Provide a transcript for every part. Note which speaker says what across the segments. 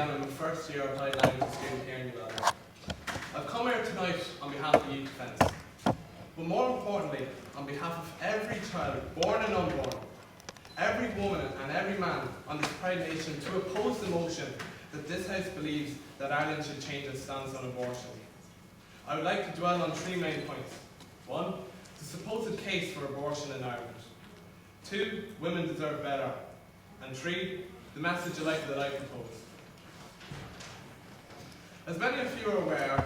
Speaker 1: and I'm a first year applied language student here in Limerick. I've come here tonight on behalf of Youth Defence, but more importantly, on behalf of every child, born and unborn, every woman and every man on this proud nation, to oppose the motion that this House believes that Ireland should change its stance on abortion. I would like to dwell on three main points. 1, the supposed case for abortion in Ireland. 2, women deserve better. And 3, the message of life that I propose. As many of you are aware,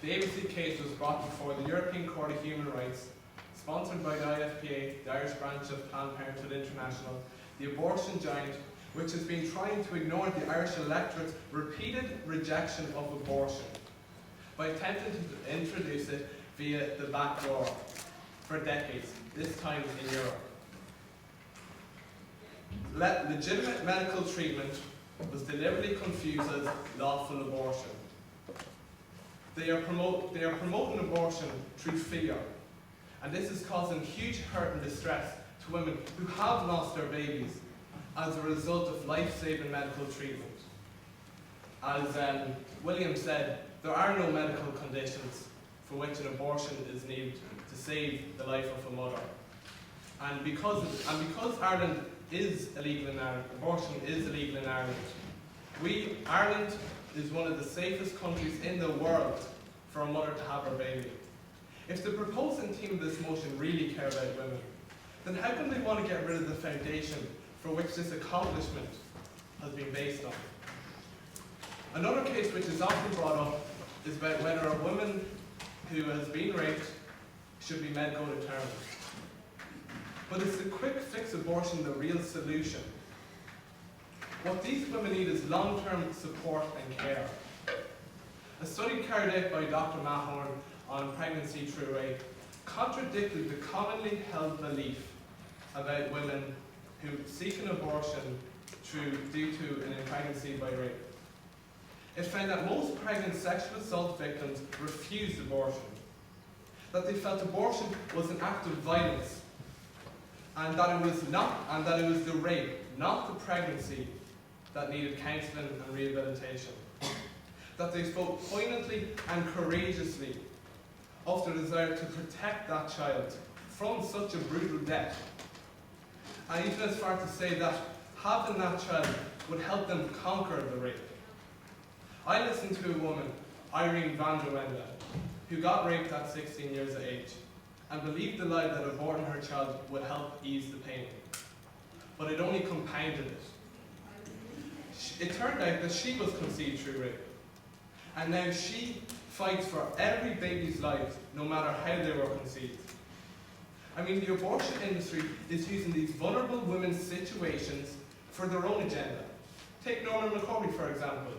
Speaker 1: the ABC case was brought before the European Court of Human Rights, sponsored by the IFPA, the Irish branch of Planned Parenthood International, the abortion giant, which has been trying to ignore the Irish electorate's repeated rejection of abortion by attempting to introduce it via the back door for decades, this time in Europe. Legitimate medical treatment was deliberately confused as lawful abortion. They are promoting abortion through fear, and this is causing huge hurt and distress to women who have lost their babies as a result of life-saving medical treatment. As William said, there are no medical conditions for which an abortion is needed to save the life of a mother. And because Ireland is illegal in Ireland, abortion is illegal in Ireland, Ireland is one of the safest countries in the world for a mother to have her baby. If the proposing team of this motion really care about women, then how come they want to get rid of the foundation for which this accomplishment has been based on? Another case which is often brought up is about whether a woman who has been raped should be made go to term. But is the quick fix abortion the real solution? What these women need is long-term support and care. A study carried out by Dr. Mahorn on pregnancy through rape contradicted the commonly held belief about women who seek an abortion due to an pregnancy by rape. It found that most pregnant sexual assault victims refused abortion, that they felt abortion was an act of violence, and that it was the rape, not the pregnancy, that needed counselling and rehabilitation. That they spoke poignantly and courageously of the desire to protect that child from such a brutal death, and even as far to say that having that child would help them conquer the rape. I listened to a woman, Irene van der Wende, who got raped at 16 years of age, and believed the lie that aborting her child would help ease the pain. But it only compounded it. It turned out that she was conceived through rape, and now she fights for every baby's life, no matter how they were conceived. I mean, the abortion industry is using these vulnerable women's situations for their own agenda. Take Norman McCorvey, for example,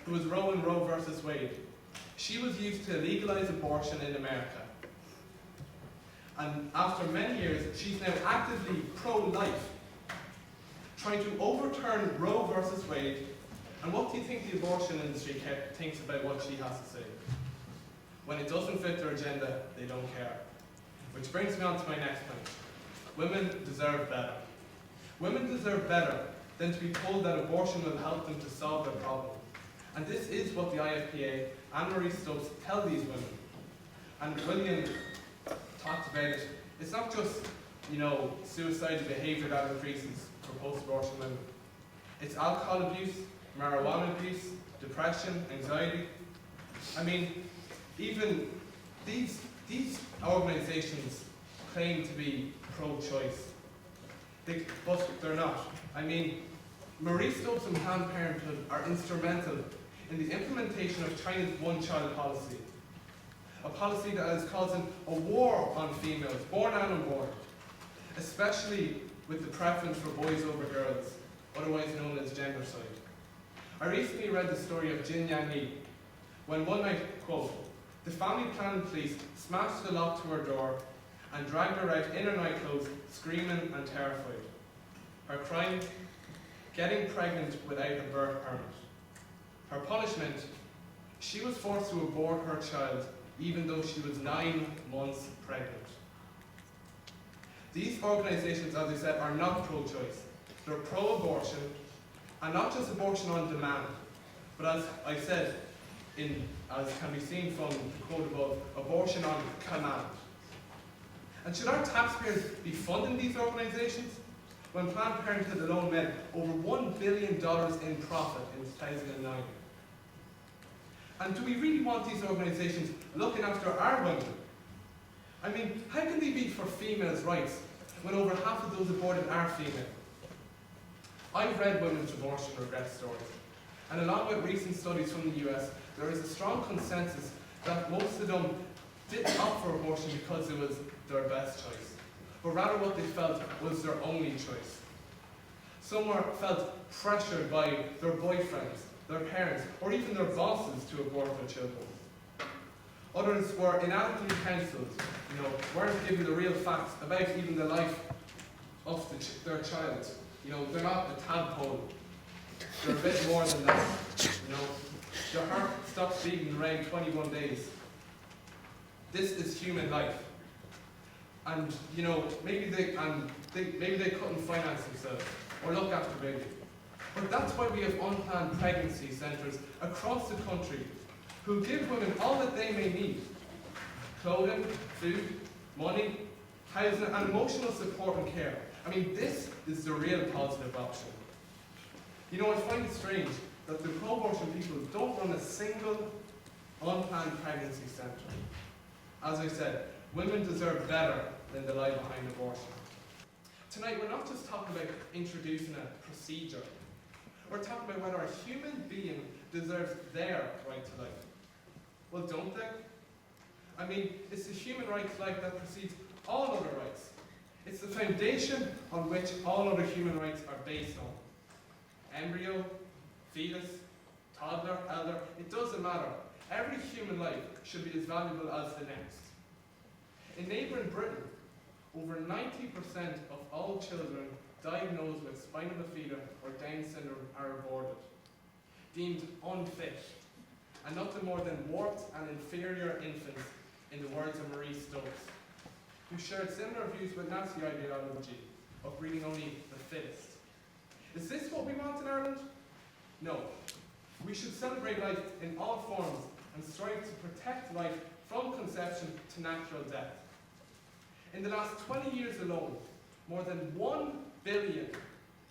Speaker 1: who was Roe versus Wade. She was used to legalize abortion in America. And after many years, she's now actively pro-life, trying to overturn Roe versus Wade. And what do you think the abortion industry thinks about what she has to say? When it doesn't fit their agenda, they don't care. Which brings me on to my next point. Women deserve better. Women deserve better than to be told that abortion will help them to solve their problem. And this is what the IFPA and Marie Stubbs tell these women. And William talked about it. It's not just, suicidal behaviour that increases for post-abortion women. It's alcohol abuse, marijuana abuse, depression, anxiety. I mean, even these organisations claim to be pro-choice, but they're not. I mean, Marie Stubbs and Planned Parenthood are instrumental in the implementation of China's one-child policy, a policy that is causing a war on females, born and unborn, especially with the preference for boys over girls, otherwise known as gendercide. I recently read the story of Jin Yang Li, when one night, quote, the family planning police smashed the lock to her door and dragged her out in her nightclothes, screaming and terrified. Her crime? Getting pregnant without a birth permit. Her punishment? She was forced to abort her child even though she was 9 months pregnant. These organisations, as I said, are not pro-choice. They're pro-abortion, and not just abortion on demand, But as I said, as can be seen from the quote above, abortion on command. And should our taxpayers be funding these organisations? When Planned Parenthood alone made over $1 billion in profit in 2009. And do we really want these organisations looking after our women? I mean, how can they be for females' rights when over half of those aborted are female? I've read women's abortion regret stories, and along with recent studies from the US, there is a strong consensus that most of them didn't opt for abortion because it was their best choice, but rather what they felt was their only choice. Some felt pressured by their boyfriends, their parents, or even their bosses to abort their children. Others were inadequately counselled, weren't given the real facts about even the life of their child. They're not a tadpole. They're a bit more than that. Your heart stops beating around 21 days. This is human life. And maybe they couldn't finance themselves or look after the baby. But that's why we have unplanned pregnancy centres across the country who give women all that they may need: clothing, food, money, housing, and emotional support and care. I mean, this is the real positive option. I find it strange that the pro-abortion people don't run a single unplanned pregnancy centre. As I said, women deserve better than the lie behind abortion. Tonight, we're not just talking about introducing a procedure. We're talking about whether a human being deserves their right to life. Well, don't they? I mean, it's the human right to life that precedes all other rights. It's the foundation on which all other human rights are based on. Embryo, fetus, toddler, elder, it doesn't matter. Every human life should be as valuable as the next. In neighbouring Britain, over 90% of all children diagnosed with spina bifida or Down syndrome are aborted, deemed unfit, and nothing more than warped and inferior infants, in the words of Marie Stopes, who shared similar views with Nazi ideology of breeding only the fittest. Is this what we want in Ireland? No. We should celebrate life in all forms and strive to protect life from conception to natural death. In the last 20 years alone, more than 1 billion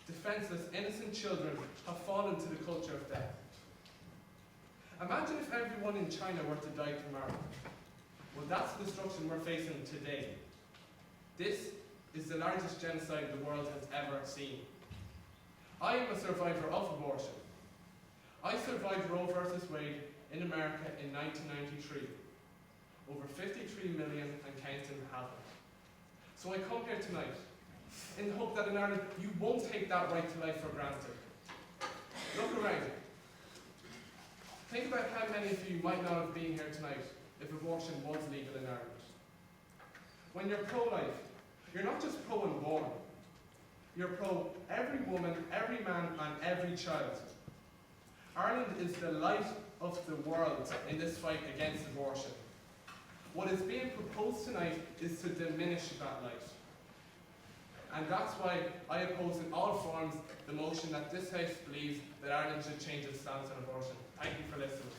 Speaker 1: defenceless innocent children have fallen to the culture of death. Imagine if everyone in China were to die tomorrow. Well, that's the destruction we're facing today. This is the largest genocide the world has ever seen. I am a survivor of abortion. I survived Roe versus Wade in America in 1993. Over 53 million and counting haven't. So I come here tonight in the hope that in Ireland you won't take that right to life for granted. Look around. Think about how many of you might not have been here tonight if abortion was legal in Ireland. When you're pro-life, you're not just pro-unborn. You're pro every woman, every man, and every child. Ireland is the light of the world in this fight against abortion. What is being proposed tonight is to diminish that light. And that's why I oppose in all forms the motion that this House believes that Ireland should change its stance on abortion. Thank you for listening.